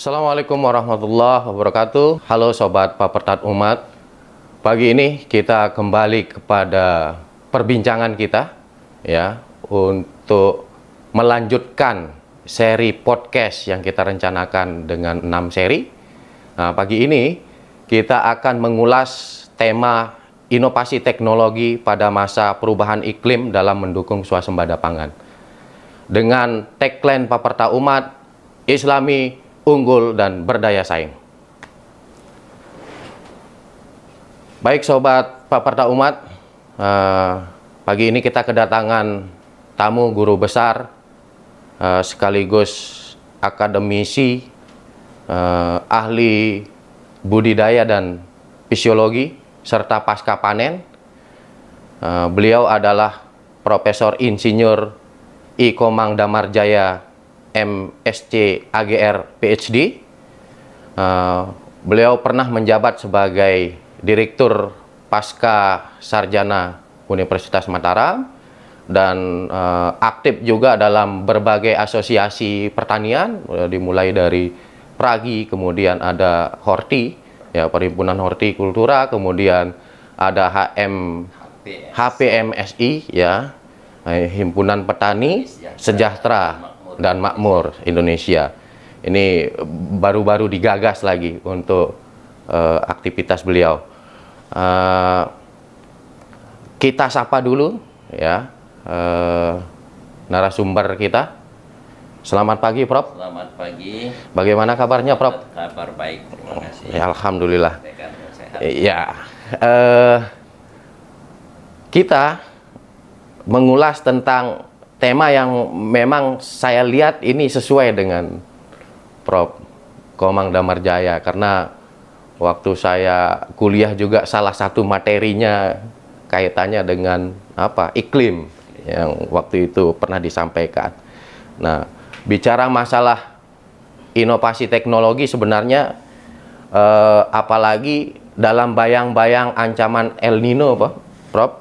Assalamualaikum warahmatullahi wabarakatuh. Halo Sobat Papertat Umat. Pagi ini kita kembali kepada perbincangan kita ya untuk melanjutkan seri podcast yang kita rencanakan dengan 6 seri. Nah, pagi ini kita akan mengulas tema inovasi teknologi pada masa perubahan iklim dalam mendukung swasembada pangan. Dengan tagline Paperta Umat, Islami, unggul dan berdaya saing. Baik Sobat Paperta Umat, pagi ini kita kedatangan tamu guru besar sekaligus akademisi, ahli budidaya dan fisiologi serta pasca panen. Beliau adalah Profesor Insinyur I. Komang Damarjaya MSc AGR PhD. Beliau pernah menjabat sebagai Direktur Pasca Sarjana Universitas Mataram dan aktif juga dalam berbagai asosiasi pertanian, dimulai dari Pragi, kemudian ada Horti, ya Perhimpunan Hortikultura, kemudian ada HPMSI, ya Himpunan Petani Sejahtera dan Makmur Indonesia. Ini baru-baru digagas lagi untuk aktivitas beliau. Kita sapa dulu ya narasumber kita. Selamat pagi, Prof. Selamat pagi. Bagaimana kabarnya, Prof? Kabar baik, terima kasih. Ya, alhamdulillah. Sehat. Ya, kita mengulas tentang tema yang memang saya lihat ini sesuai dengan Prof. Komang Damarjaya, karena waktu saya kuliah juga salah satu materinya kaitannya dengan iklim yang waktu itu pernah disampaikan. Nah, bicara masalah inovasi teknologi sebenarnya apalagi dalam bayang-bayang ancaman El Nino, Prof,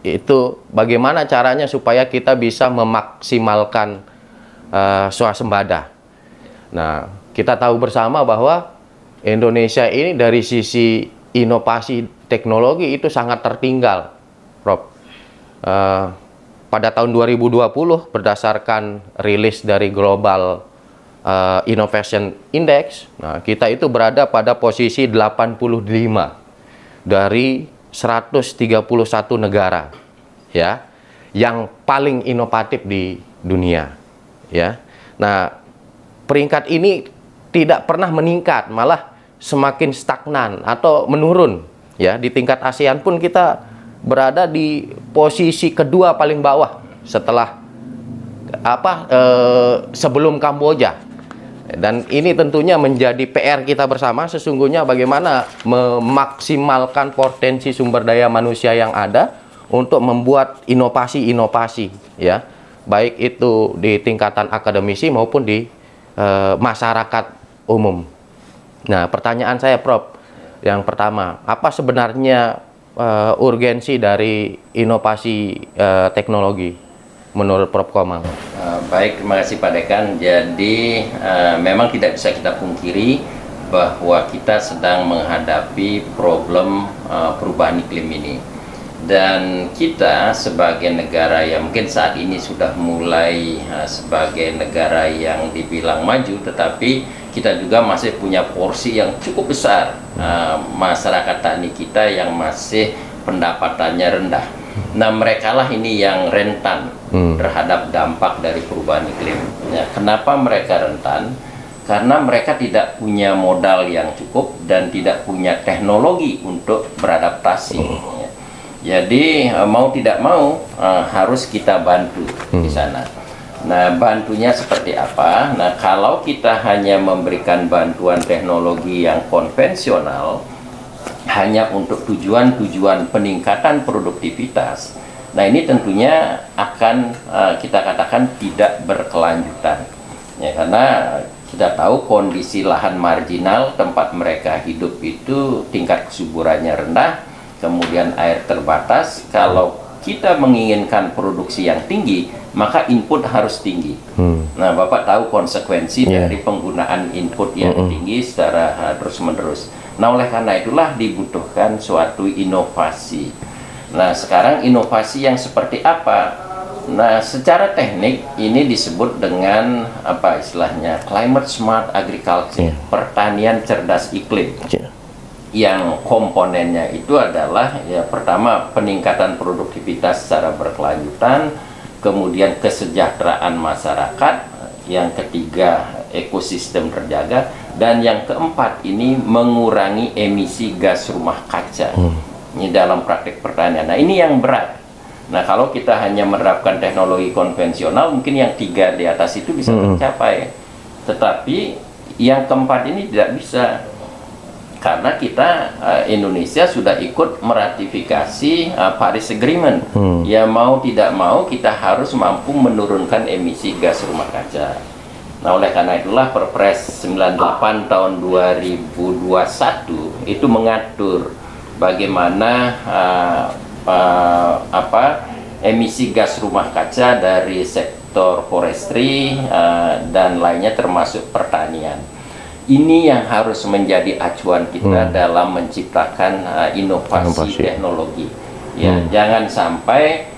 itu bagaimana caranya supaya kita bisa memaksimalkan swasembada. Nah, kita tahu bersama bahwa Indonesia ini dari sisi inovasi teknologi itu sangat tertinggal, Prof. Pada tahun 2020 berdasarkan rilis dari Global Innovation Index, nah, kita itu berada pada posisi 85 dari 131 negara ya yang paling inovatif di dunia ya. Nah, peringkat ini tidak pernah meningkat, malah semakin stagnan atau menurun ya. Di tingkat ASEAN pun kita berada di posisi kedua paling bawah setelah sebelum Kamboja. Dan ini tentunya menjadi PR kita bersama sesungguhnya bagaimana memaksimalkan potensi sumber daya manusia yang ada untuk membuat inovasi-inovasi ya, baik itu di tingkatan akademisi maupun di masyarakat umum. Nah, pertanyaan saya, Prof, yang pertama, apa sebenarnya urgensi dari inovasi teknologi menurut Prof. Komang? Baik, terima kasih Pak Dekan. Jadi memang tidak bisa kita pungkiri bahwa kita sedang menghadapi problem perubahan iklim ini. Dan kita sebagai negara yang mungkin saat ini sudah mulai sebagai negara yang dibilang maju, tetapi kita juga masih punya porsi yang cukup besar masyarakat tani kita yang masih pendapatannya rendah. Nah, merekalah ini yang rentan terhadap dampak dari perubahan iklim. Ya, kenapa mereka rentan? Karena mereka tidak punya modal yang cukup dan tidak punya teknologi untuk beradaptasi. Ya. Jadi mau tidak mau harus kita bantu di sana. Nah, bantunya seperti apa? Nah, kalau kita hanya memberikan bantuan teknologi yang konvensional hanya untuk tujuan-tujuan peningkatan produktivitas, nah ini tentunya akan kita katakan tidak berkelanjutan ya, karena kita tahu kondisi lahan marginal tempat mereka hidup itu tingkat kesuburannya rendah, kemudian air terbatas. Kalau kita menginginkan produksi yang tinggi, maka input harus tinggi. Nah, Bapak tahu konsekuensi dari penggunaan input yang tinggi secara terus-menerus. Nah, oleh karena itulah dibutuhkan suatu inovasi. Nah, sekarang inovasi yang seperti apa? Nah, secara teknik ini disebut dengan apa istilahnya climate smart agriculture, pertanian cerdas iklim. Yang komponennya itu adalah ya pertama peningkatan produktivitas secara berkelanjutan, kemudian kesejahteraan masyarakat, yang ketiga ekosistem terjaga, dan yang keempat ini mengurangi emisi gas rumah kaca. Ini dalam praktik pertanian. Nah, ini yang berat. Nah, kalau kita hanya menerapkan teknologi konvensional, mungkin yang tiga di atas itu bisa tercapai. Tetapi yang keempat ini tidak bisa. Karena kita, Indonesia sudah ikut meratifikasi Paris Agreement. Ya mau tidak mau, kita harus mampu menurunkan emisi gas rumah kaca. Nah, oleh karena itulah Perpres 98 tahun 2021 itu mengatur bagaimana emisi gas rumah kaca dari sektor forestry dan lainnya termasuk pertanian. Ini yang harus menjadi acuan kita dalam menciptakan inovasi teknologi. Ya, jangan sampai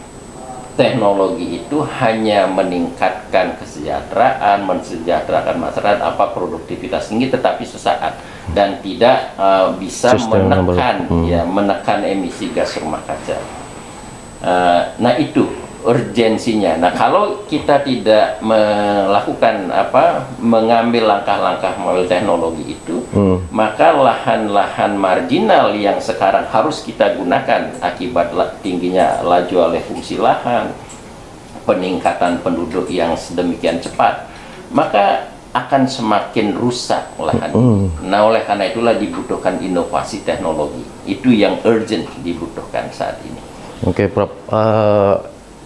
teknologi itu hanya meningkatkan kesejahteraan, mensejahterakan masyarakat, produktivitas tinggi, tetapi sesaat dan tidak bisa menekan emisi gas rumah kaca. Nah, itu urgensinya. Nah, kalau kita tidak melakukan mengambil langkah-langkah melalui teknologi itu, maka lahan-lahan marginal yang sekarang harus kita gunakan akibat tingginya laju alih fungsi lahan, peningkatan penduduk yang sedemikian cepat, maka akan semakin rusak lahan. Nah, oleh karena itulah dibutuhkan inovasi teknologi. Itu yang urgent dibutuhkan saat ini. Oke, Prof.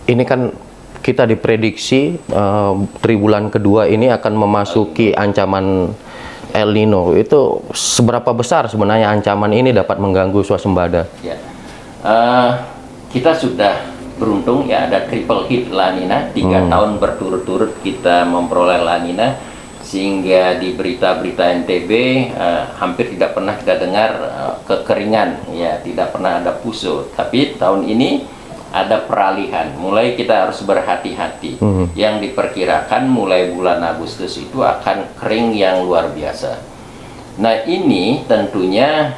Ini kan kita diprediksi triwulan kedua ini akan memasuki ancaman El Nino. Itu seberapa besar sebenarnya ancaman ini dapat mengganggu swasembada? Ya, kita sudah beruntung ya ada triple hit La Nina, 3 tahun berturut-turut kita memperoleh La Nina, sehingga di berita-berita NTB hampir tidak pernah kita dengar kekeringan, ya tidak pernah ada puso. Tapi tahun ini ada peralihan, mulai kita harus berhati-hati. Yang diperkirakan mulai bulan Agustus itu akan kering yang luar biasa. Nah, ini tentunya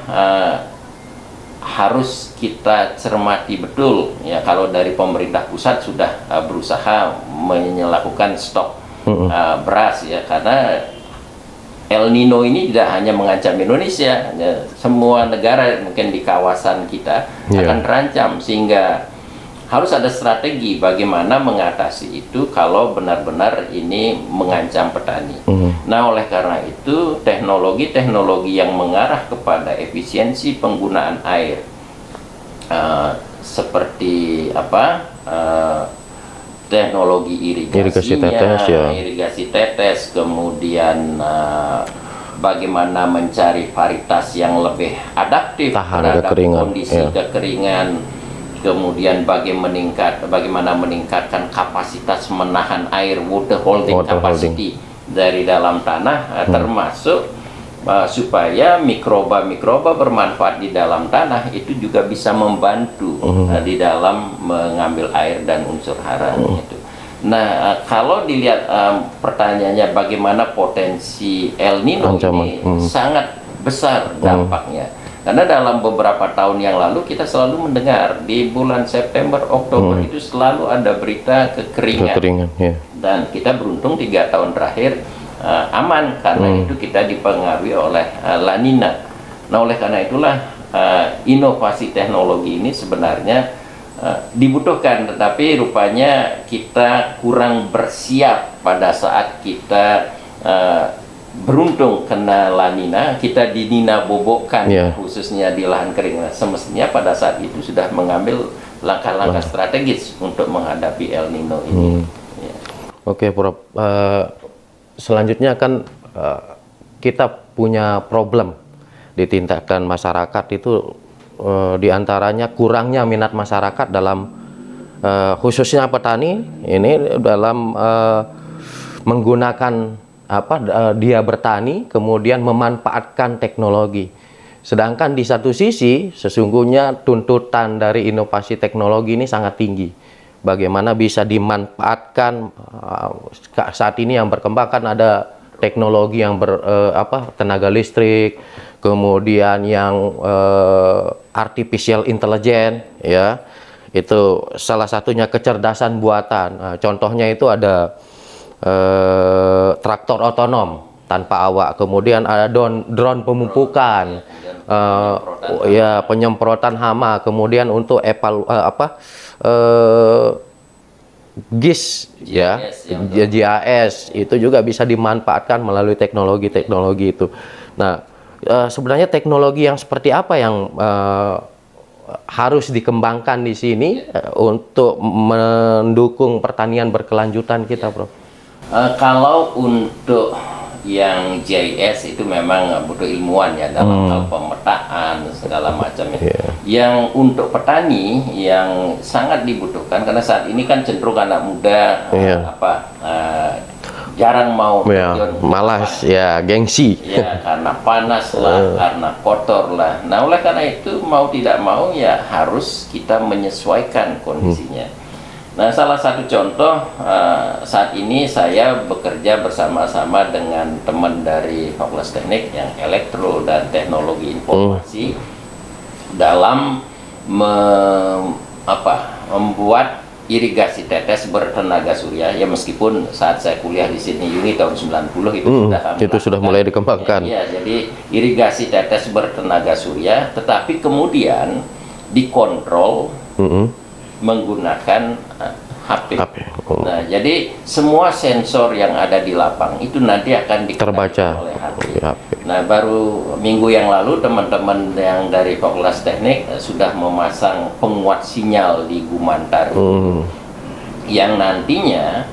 harus kita cermati betul ya. Kalau dari pemerintah pusat sudah berusaha melakukan stok beras ya, karena El Nino ini tidak hanya mengancam Indonesia ya, semua negara mungkin di kawasan kita akan terancam, sehingga harus ada strategi bagaimana mengatasi itu kalau benar-benar ini mengancam petani. Nah, oleh karena itu teknologi-teknologi yang mengarah kepada efisiensi penggunaan air seperti teknologi irigasi tetes, kemudian bagaimana mencari varietas yang lebih adaptif terhadap kondisi kekeringan, kemudian bagaimana meningkatkan kapasitas menahan air, water holding capacity dari dalam tanah, termasuk supaya mikroba-mikroba bermanfaat di dalam tanah itu juga bisa membantu di dalam mengambil air dan unsur hara itu. Nah, kalau dilihat pertanyaannya bagaimana potensi El Nino ini sangat besar dampaknya. Karena dalam beberapa tahun yang lalu kita selalu mendengar di bulan September, Oktober itu selalu ada berita kekeringan. Dan kita beruntung 3 tahun terakhir aman, karena itu kita dipengaruhi oleh La Nina. Nah, oleh karena itulah inovasi teknologi ini sebenarnya dibutuhkan, tetapi rupanya kita kurang bersiap pada saat kita beruntung kena La Nina, kita di Nina bobokkan khususnya di lahan kering. Semestinya pada saat itu sudah mengambil langkah-langkah strategis untuk menghadapi El Nino ini. Oke, Prof. Selanjutnya kan kita punya problem di tingkatan masyarakat itu diantaranya kurangnya minat masyarakat dalam khususnya petani ini dalam menggunakan dia bertani kemudian memanfaatkan teknologi. Sedangkan di satu sisi sesungguhnya tuntutan dari inovasi teknologi ini sangat tinggi. Bagaimana bisa dimanfaatkan saat ini yang berkembang kan ada teknologi yang tenaga listrik, kemudian yang artificial intelligence, ya. Itu salah satunya kecerdasan buatan. Nah, contohnya itu ada traktor otonom tanpa awak, kemudian ada drone pemupukan, penyemprotan hama, kemudian untuk GIS, GIS itu juga bisa dimanfaatkan melalui teknologi itu. Nah, sebenarnya teknologi yang seperti apa yang harus dikembangkan di sini untuk mendukung pertanian berkelanjutan kita, Prof? Kalau untuk yang GIS itu memang butuh ilmuwan ya dalam hal pemetaan segala macamnya. Yang untuk petani yang sangat dibutuhkan karena saat ini kan cenderung anak muda jarang mau malas ya, gengsi ya, karena panas lah, karena kotor lah. Nah, oleh karena itu mau tidak mau ya harus kita menyesuaikan kondisinya. Nah, salah satu contoh saat ini saya bekerja bersama-sama dengan teman dari Fakultas Teknik yang elektro dan teknologi informasi dalam membuat irigasi tetes bertenaga surya. Ya meskipun saat saya kuliah di Sydney Uni tahun 90 itu sudah mulai dikembangkan. Ya, jadi irigasi tetes bertenaga surya, tetapi kemudian dikontrol menggunakan HP. Nah, jadi semua sensor yang ada di lapang itu nanti akan terbaca oleh HP. Nah, baru minggu yang lalu teman-teman yang dari Fakultas Teknik sudah memasang penguat sinyal di Gumantar yang nantinya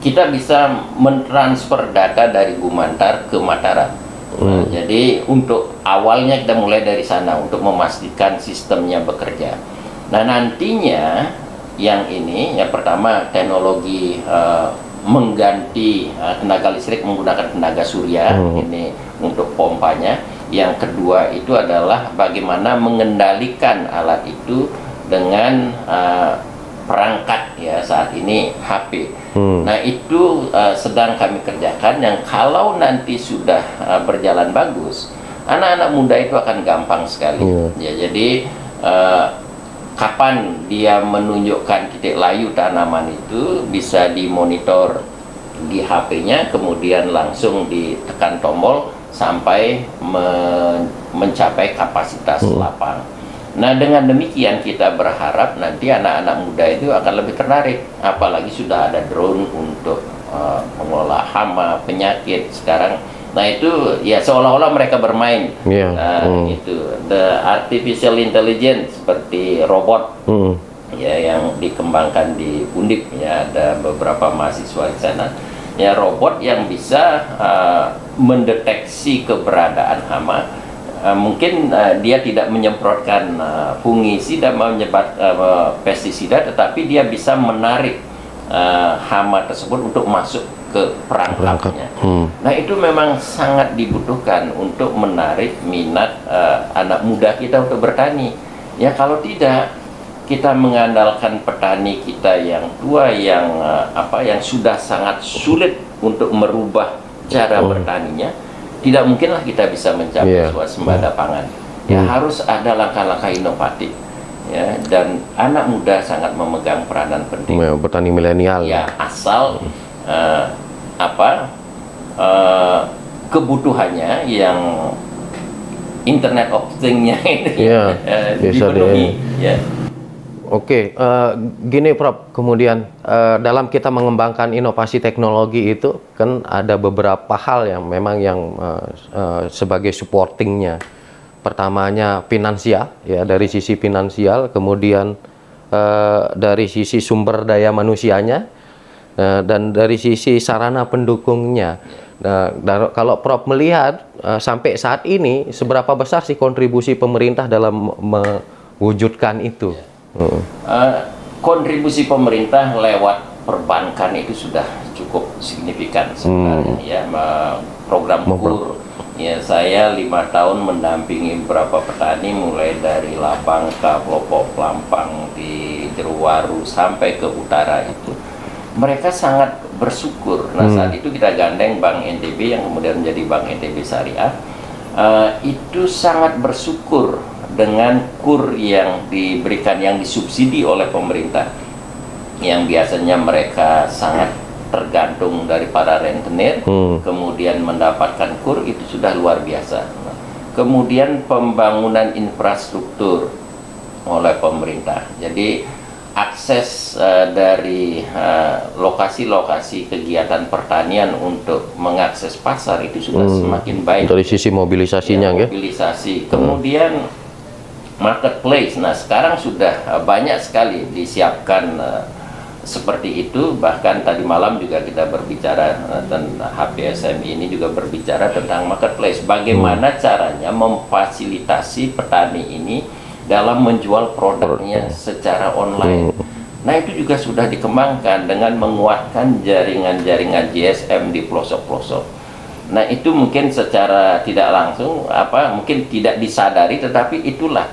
kita bisa mentransfer data dari Gumantar ke Mataram. Nah, jadi untuk awalnya kita mulai dari sana untuk memastikan sistemnya bekerja. Nah, nantinya yang ini yang pertama teknologi mengganti tenaga listrik menggunakan tenaga surya ini untuk pompanya. Yang kedua itu adalah bagaimana mengendalikan alat itu dengan perangkat ya saat ini HP. Nah, itu sedang kami kerjakan yang kalau nanti sudah berjalan bagus, anak-anak muda itu akan gampang sekali. Ya, jadi kapan dia menunjukkan titik layu tanaman itu bisa dimonitor di HP-nya, kemudian langsung ditekan tombol sampai mencapai kapasitas lapang. Nah, dengan demikian kita berharap nanti anak-anak muda itu akan lebih tertarik, apalagi sudah ada drone untuk mengelola hama, penyakit sekarang. Nah, itu ya seolah-olah mereka bermain. Itu the artificial intelligence seperti robot ya yang dikembangkan di Undip ya, ada beberapa mahasiswa di sana. Ya, robot yang bisa mendeteksi keberadaan hama. Mungkin dia tidak menyemprotkan fungisida, pestisida, tetapi dia bisa menarik hama tersebut untuk masuk ke perangkapnya. Nah, itu memang sangat dibutuhkan untuk menarik minat anak muda kita untuk bertani. Ya, kalau tidak kita mengandalkan petani kita yang tua yang yang sudah sangat sulit untuk merubah cara bertaninya, tidak mungkinlah kita bisa mencapai swasembada pangan. Ya, harus ada langkah-langkah inovatif. Ya, dan anak muda sangat memegang peranan penting. Petani milenial. Ya, asal kebutuhannya yang Internet of Things-nya ini dipenuhi. Oke, gini Prof, kemudian dalam kita mengembangkan inovasi teknologi itu kan ada beberapa hal yang memang sebagai supportingnya. Pertamanya finansial, ya, dari sisi finansial, kemudian dari sisi sumber daya manusianya, dan dari sisi sarana pendukungnya. Nah, kalau Prof melihat sampai saat ini seberapa besar sih kontribusi pemerintah dalam mewujudkan itu? kontribusi pemerintah lewat perbankan itu sudah cukup signifikan sebenarnya ya. Program KUR ya, saya 5 tahun mendampingi beberapa petani mulai dari Labangka, Pelopok, Pelampang, di Jeruwaru sampai ke utara itu. Mereka sangat bersyukur. Nah, saat itu kita gandeng Bank NTB yang kemudian menjadi Bank NTB Syariah. Itu sangat bersyukur dengan KUR yang diberikan, yang disubsidi oleh pemerintah, yang biasanya mereka sangat tergantung dari para rentenir, kemudian mendapatkan KUR itu sudah luar biasa. Kemudian pembangunan infrastruktur oleh pemerintah, jadi akses dari lokasi-lokasi kegiatan pertanian untuk mengakses pasar itu sudah semakin baik. Dari sisi mobilisasinya, ya, mobilisasi. Kemudian marketplace, nah sekarang sudah banyak sekali disiapkan seperti itu. Bahkan tadi malam juga kita berbicara tentang HPSM ini juga berbicara tentang marketplace, bagaimana caranya memfasilitasi petani ini dalam menjual produknya secara online. Nah itu juga sudah dikembangkan dengan menguatkan jaringan-jaringan GSM di pelosok-pelosok. Nah itu mungkin secara tidak langsung mungkin tidak disadari, tetapi itulah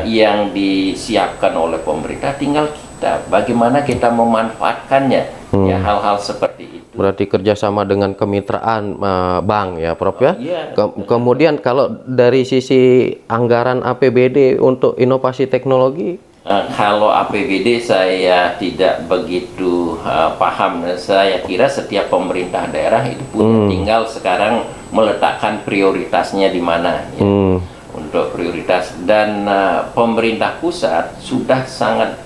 yang disiapkan oleh pemerintah. Tinggal kita bagaimana kita memanfaatkannya, ya, hal-hal seperti itu. Berarti kerjasama dengan kemitraan bank ya Prof ya. Iya. Kemudian kalau dari sisi anggaran APBD untuk inovasi teknologi, kalau APBD saya tidak begitu paham. Saya kira setiap pemerintah daerah itu punya, tinggal sekarang meletakkan prioritasnya di mana ya, untuk prioritas. Dan pemerintah pusat sudah sangat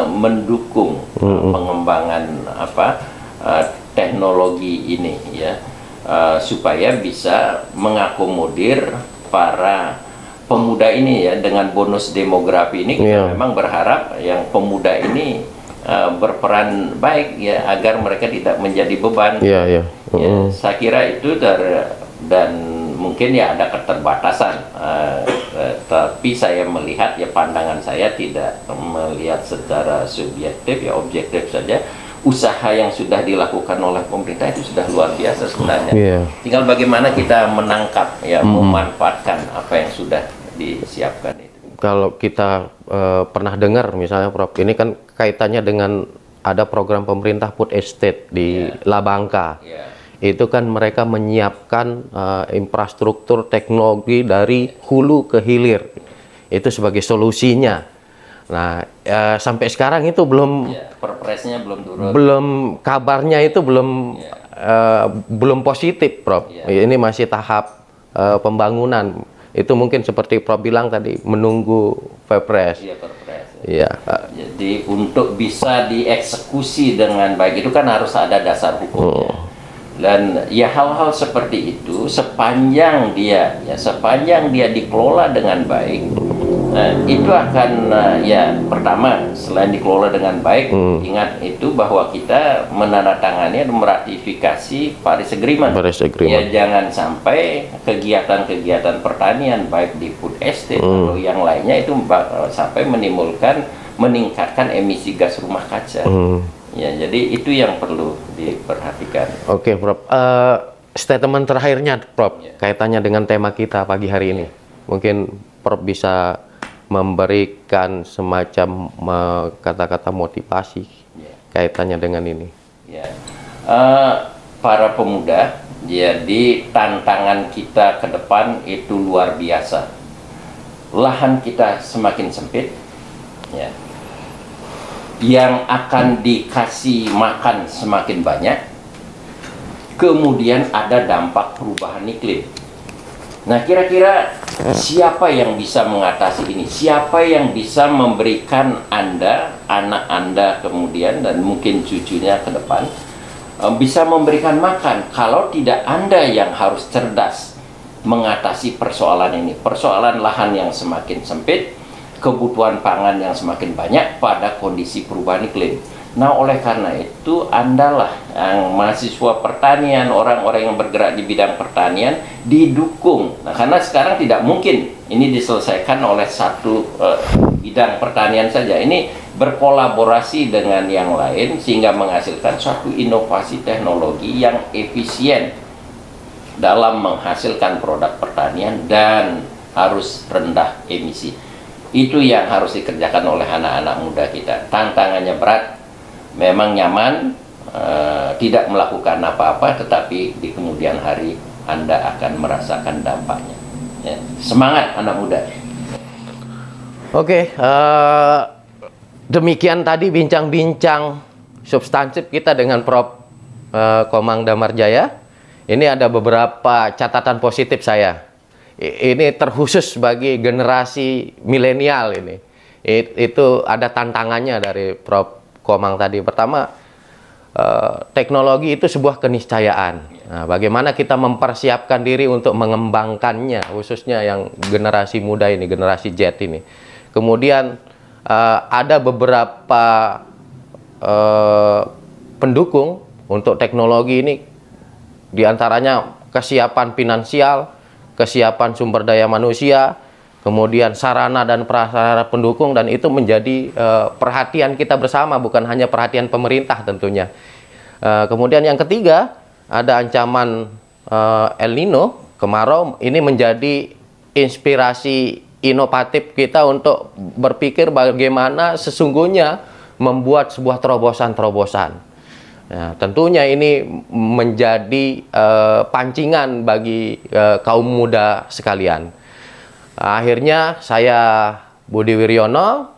mendukung pengembangan teknologi ini ya, supaya bisa mengakomodir para pemuda ini ya. Dengan bonus demografi ini kita memang berharap yang pemuda ini berperan baik ya, agar mereka tidak menjadi beban. Ya, saya kira itu dan mungkin ya ada keterbatasan, tapi saya melihat ya, pandangan saya tidak melihat secara subjektif ya, objektif saja. Usaha yang sudah dilakukan oleh pemerintah itu sudah luar biasa sebenarnya. Tinggal bagaimana kita menangkap ya, memanfaatkan apa yang sudah disiapkan itu. Kalau kita pernah dengar misalnya Prof, ini kan kaitannya dengan ada program pemerintah food estate di Labangka. Itu kan mereka menyiapkan infrastruktur teknologi dari hulu ke hilir. Itu sebagai solusinya. Nah, sampai sekarang itu belum, perpresnya belum turun. Belum, kabarnya itu belum positif, Prof. Ini masih tahap pembangunan. Itu mungkin seperti Prof bilang tadi, menunggu Perpres. Perpres. Jadi untuk bisa dieksekusi dengan baik itu kan harus ada dasar hukumnya. Dan ya hal-hal seperti itu sepanjang dia dikelola dengan baik, itu akan ya, pertama selain dikelola dengan baik, ingat itu bahwa kita menandatangani dan meratifikasi Paris Agreement. Ya, jangan sampai kegiatan-kegiatan pertanian baik di food estate atau yang lainnya itu sampai meningkatkan emisi gas rumah kaca. Ya, jadi itu yang perlu diperhatikan. Oke, Prof. Statement terakhirnya, Prof, kaitannya dengan tema kita pagi hari ini. Mungkin Prof bisa memberikan semacam kata-kata motivasi kaitannya dengan ini. Para pemuda, jadi tantangan kita ke depan itu luar biasa. Lahan kita semakin sempit, ya. Yang akan dikasih makan semakin banyak, kemudian ada dampak perubahan iklim. Nah, kira-kira siapa yang bisa mengatasi ini? Siapa yang bisa memberikan Anda, anak Anda kemudian, dan mungkin cucunya ke depan, bisa memberikan makan, kalau tidak Anda yang harus cerdas mengatasi persoalan ini? Persoalan lahan yang semakin sempit, kebutuhan pangan yang semakin banyak pada kondisi perubahan iklim. Nah, oleh karena itu, Andalah yang mahasiswa pertanian, orang-orang yang bergerak di bidang pertanian, didukung. Nah, karena sekarang tidak mungkin ini diselesaikan oleh satu bidang pertanian saja. Ini berkolaborasi dengan yang lain sehingga menghasilkan suatu inovasi teknologi yang efisien dalam menghasilkan produk pertanian dan harus rendah emisi. Itu yang harus dikerjakan oleh anak-anak muda kita. Tantangannya berat, memang nyaman, tidak melakukan apa-apa, tetapi di kemudian hari Anda akan merasakan dampaknya. Ya. Semangat anak muda. Oke, demikian tadi bincang-bincang substansif kita dengan Prof. Komang Damarjaya. Ini ada beberapa catatan positif saya. Ini terkhusus bagi generasi milenial ini. Itu ada tantangannya dari Prof. Komang tadi. Pertama, teknologi itu sebuah keniscayaan. Nah, bagaimana kita mempersiapkan diri untuk mengembangkannya, khususnya yang generasi muda ini, generasi Z ini. Kemudian ada beberapa pendukung untuk teknologi ini, diantaranya kesiapan finansial, kesiapan sumber daya manusia, kemudian sarana dan prasarana pendukung, dan itu menjadi perhatian kita bersama, bukan hanya perhatian pemerintah tentunya. Kemudian yang ketiga, ada ancaman El Nino, kemarau. Ini menjadi inspirasi inovatif kita untuk berpikir bagaimana sesungguhnya membuat sebuah terobosan-terobosan. Nah, tentunya ini menjadi pancingan bagi kaum muda sekalian. Akhirnya saya Budi Wiryono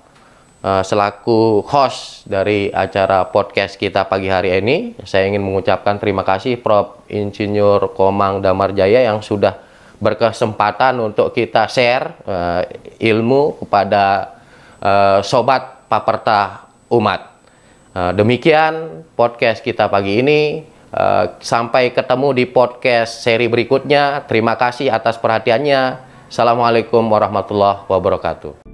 selaku host dari acara podcast kita pagi hari ini, saya ingin mengucapkan terima kasih Prof. Insinyur Komang Damarjaya yang sudah berkesempatan untuk kita share ilmu kepada sobat Paperta Umat. Demikian podcast kita pagi ini. Sampai ketemu di podcast seri berikutnya. Terima kasih atas perhatiannya. Assalamualaikum warahmatullahi wabarakatuh.